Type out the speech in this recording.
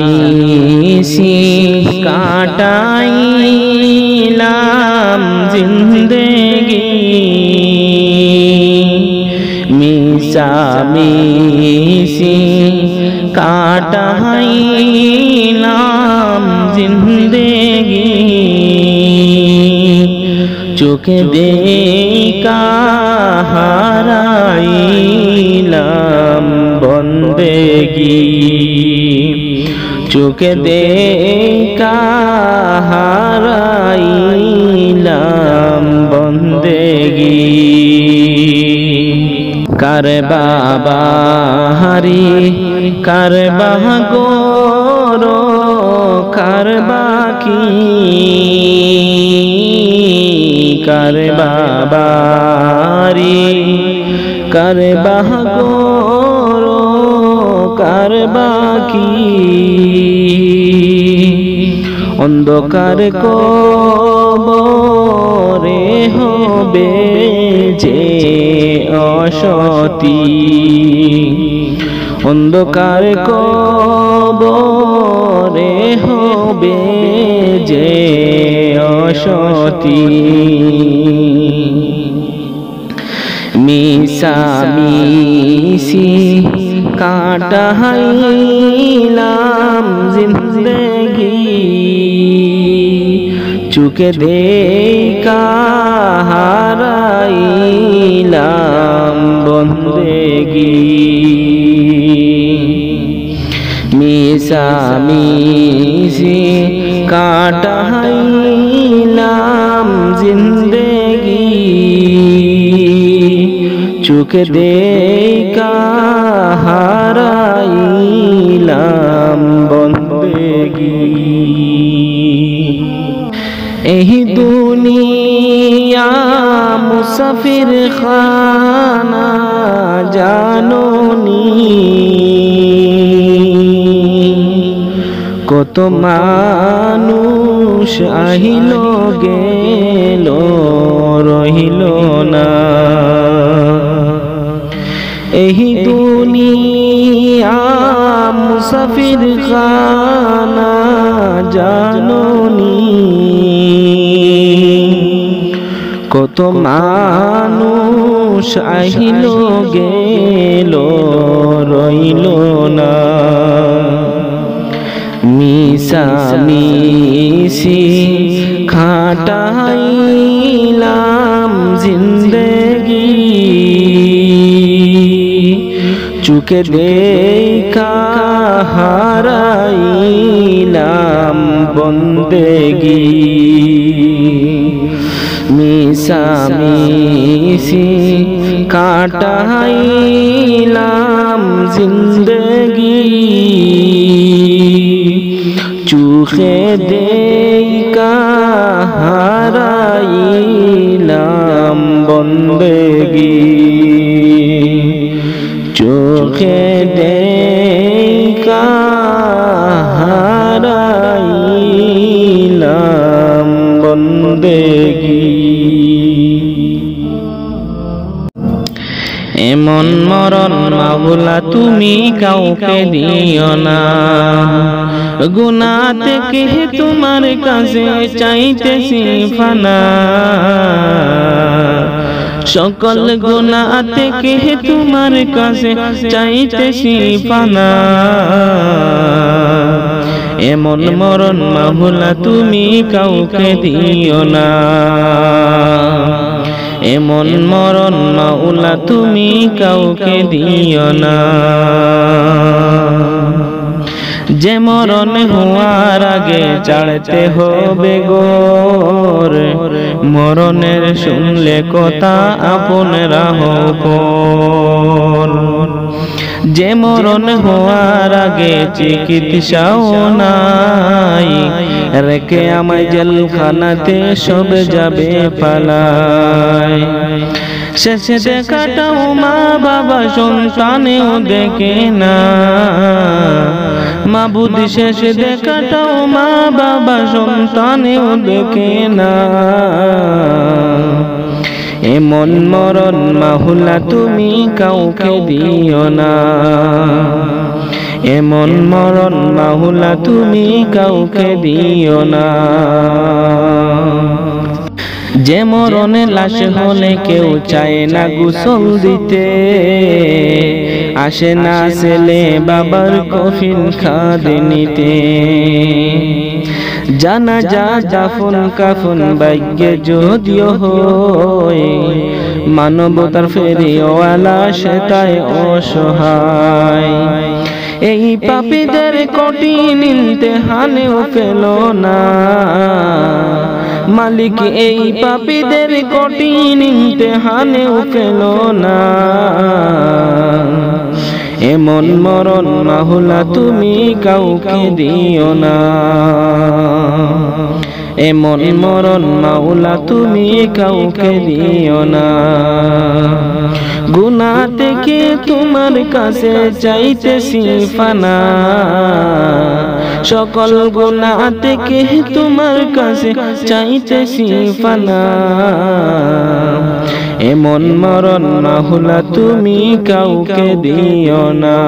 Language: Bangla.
মিশামিশি কাটাইলাম জিন্দেগি, মিশামিশি কাটাইলাম জিন্দেগি, চোখে দেখা হারাইলাম বন্দেগি, চোখে দেখা হারাইলাম বন্দেগি। কার বাবা হারি কার বাগর কার বাকি, কার বাবা হারি কার বাগর কার বাকি, অন্ধকার কবরে হবে যে অসতী, অন্ধকার কবরে হবে যে অসতী, মিশামিশি কাটাইলাম জিন্দেগি, চোখে দেখা হারাইলাম বন্দেগি, মিশামিশি কাটাইলাম জিন্দেগি, চোখে দেখা হারাইলাম বন্দেগি। এই দুনিয়া মুসাফির খানা জানোনি, কত মানুষ আহিল গেল রহিল না, এই দুনিয়া মুসাফির খানা জানোনি, কত মানুষ আহিল গেল রইল না, মিশামিশি কাটাইলাম জিন্দেগি, চোখে দেখা হারাইলাম বন্দেগি, মিশামিশি কাটাইলাম জিন্দেগি, চোখে দেখা হারাইলাম বন্দেগি, চোখে দেখা হারাইলাম বন্দেগি। এমন মরণ মাওলা তুমি কাউকে দিও না, গুনাহ থেকে তোমার কাছে চাইতেছি ফানা, সকল গুনাহ থেকে তোমার কাছে চাইতেছি ফানা, এমন মরণ মাওলা তুমি কাউকে দিও না, এমন মরণ মাওলা তুমি কাউকে দিও না, যে মরণ হওয়ার আগে ছাড়তে হবে গোর, মরণের শুনলে কথা আপনরা হপর, যে মরণ হওয়ার আগে চিকিৎসাও নাই, রেখে আমায় জেলখানাতে সব যাবে পালায়, শেষে দেখাটাও মা বাবা সন্তানেও দেখে না, মাবুদ শেষে দেখাটাও মা বাবা সন্তানেও দেখে না। এমন মরণ মাহুলা তুমি কাউকে দিও না, এমন মরণ মাহুলা তুমি কাউকে দিও না। যে মরণে লাশ হলে কেউ চায় না গোসল দিতে, আসে না ছেলে বাবার কফিন খাদে নিতে। জানাজা দাফন কাফন ভাগ্যে যদিও হয়, মানবতার ফেরিওয়ালা সে তাই অসহায়। এই পাপীদের কঠিন ইমতিহানেও পেল না, মালিক এই পাপীদের কঠিন ইমতিহানেও পেল না। এমন মরণ মাহুলা তুমি কাউকে দিও না, এমন মরণ মাওলা তুমি কাউকে দিও না। গুনাহ থেকে তোমার কাছে চাইতেছি ফানা, সকল গুনাহ থেকে তোমার কাছে চাইতেছি ফানা। এমন মরণ মাওলা তুমি কাউকে দিও না।